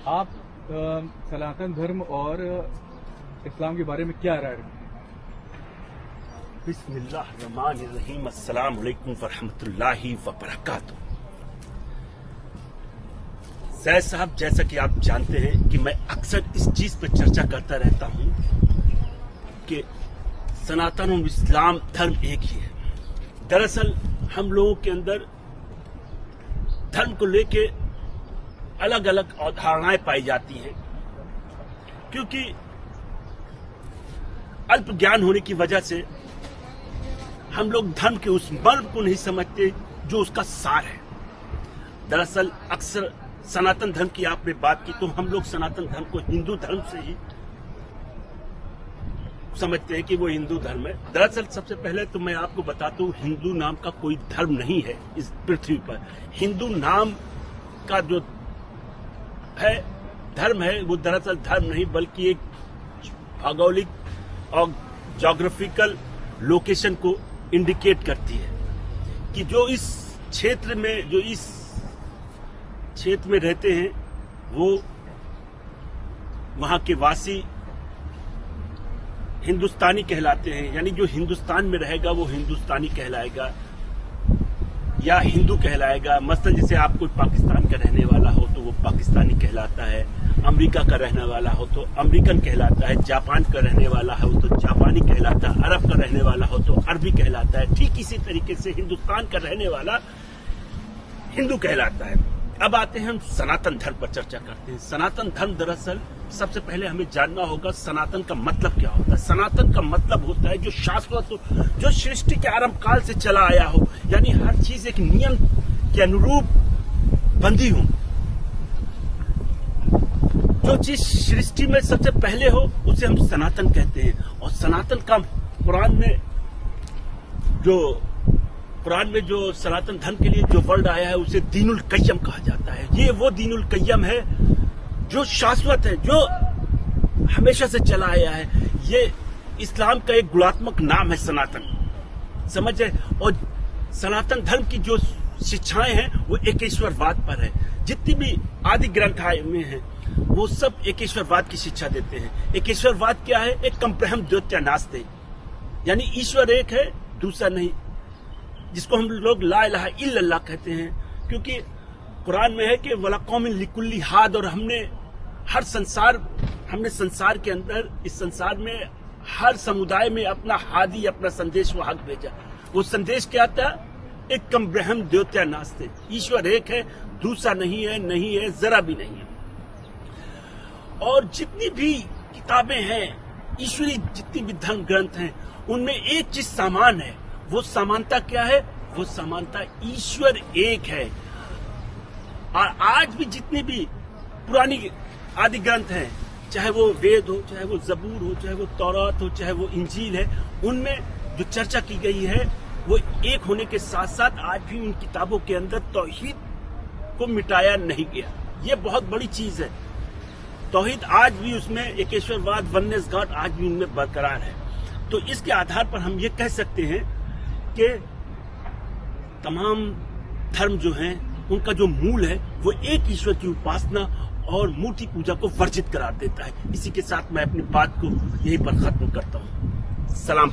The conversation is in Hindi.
आप सनातन धर्म और इस्लाम के बारे में क्या राय रखते हैं? बिस्मिल्लाहिर्रहमानिर्रहीम। अस्सलाम वालेकुम वरहमतुल्लाहि वबरकातुहू। सैयद साहब, जैसा कि आप जानते हैं कि मैं अक्सर इस चीज पर चर्चा करता रहता हूं कि सनातन और इस्लाम धर्म एक ही है। दरअसल हम लोगों के अंदर धर्म को लेके अलग अलग अवधारणाएं पाई जाती हैं, क्योंकि अल्प ज्ञान होने की वजह से हम लोग धर्म के उस मर्म को नहीं समझते जो उसका सार है। दरअसल अक्सर सनातन धर्म की आपने बात की तो हम लोग सनातन धर्म को हिंदू धर्म से ही समझते हैं कि वो हिंदू धर्म है। दरअसल सबसे पहले तो मैं आपको बताता हूँ, हिंदू नाम का कोई धर्म नहीं है इस पृथ्वी पर। हिंदू नाम का जो है धर्म है वो दरअसल धर्म नहीं बल्कि एक भौगोलिक और ज्योग्राफिकल लोकेशन को इंडिकेट करती है कि जो इस क्षेत्र में रहते हैं वो वहां के वासी हिंदुस्तानी कहलाते हैं। यानी जो हिंदुस्तान में रहेगा वो हिंदुस्तानी कहलाएगा या हिंदू कहलाएगा। मसलन जैसे आप कोई पाकिस्तान का रहने वाला हो तो वो पाकिस्तानी कहलाता है, अमेरिका का रहने वाला हो तो अमेरिकन कहलाता है, जापान का रहने वाला हो तो जापानी कहलाता है, अरब का रहने वाला हो तो अरबी कहलाता है। ठीक इसी तरीके से हिंदुस्तान का रहने वाला हिंदू कहलाता है। अब आते हैं हम सनातन धर्म पर चर्चा करते हैं। सनातन धर्म दरअसल सबसे पहले हमें जानना होगा सनातन का मतलब क्या होता है। सनातन का मतलब होता है जो शाश्वत हो, जो सृष्टि के आरंभ काल से चला आया हो, यानी हर चीज एक नियम के अनुरूप बंधी हो। जो चीज सृष्टि में सबसे पहले हो उसे हम सनातन कहते हैं। और सनातन का कुरान में जो सनातन धर्म के लिए जो वर्ड आया है उसे दीनुल कय्यम कहा जाता है। ये वो दीनुल कय्यम है जो शाश्वत है, जो हमेशा से चला आया है। ये इस्लाम का एक गुणात्मक नाम है सनातन, समझ रहे। और सनातन धर्म की जो शिक्षाएं हैं वो एकेश्वरवाद पर है। जितनी भी आदि ग्रंथ में हैं वो सब एकेश्वरवाद की शिक्षा देते हैं। एकेश्वरवाद क्या है? एक कंब्रह्म द्वितीय नास्ते, यानी ईश्वर एक है दूसरा नहीं, जिसको हम लोग ला इलाहा इल्लल्लाह कहते हैं। क्योंकि कुरान में है कि वला कौमिन लिकुल्ली हाद, और हमने संसार के अंदर, इस संसार में हर समुदाय में अपना हादी, अपना संदेश वाहक भेजा। वो संदेश क्या था? एक कंब्रह्म द्वितीय नास्ते, ईश्वर एक है दूसरा नहीं है जरा भी नहीं है। और जितनी भी किताबें हैं ईश्वरी, जितनी भी धर्म ग्रंथ हैं, उनमें एक चीज समान है। वो समानता क्या है? वो समानता ईश्वर एक है। और आज भी जितनी भी पुरानी आदि ग्रंथ हैं, चाहे वो वेद हो, चाहे वो जबूर हो, चाहे वो तौरात हो, चाहे वो इंजील है, उनमें जो चर्चा की गई है वो एक होने के साथ साथ आज भी उन किताबों के अंदर तौहीद को मिटाया नहीं गया। ये बहुत बड़ी चीज है। तौहीद आज भी उसमें, एकेश्वरवाद, वननेस गॉड आज भी उनमें बरकरार है। तो इसके आधार पर हम ये कह सकते हैं कि तमाम धर्म जो हैं उनका जो मूल है वो एक ईश्वर की उपासना और मूर्ति पूजा को वर्जित करार देता है। इसी के साथ मैं अपनी बात को यहीं पर खत्म करता हूँ। सलाम।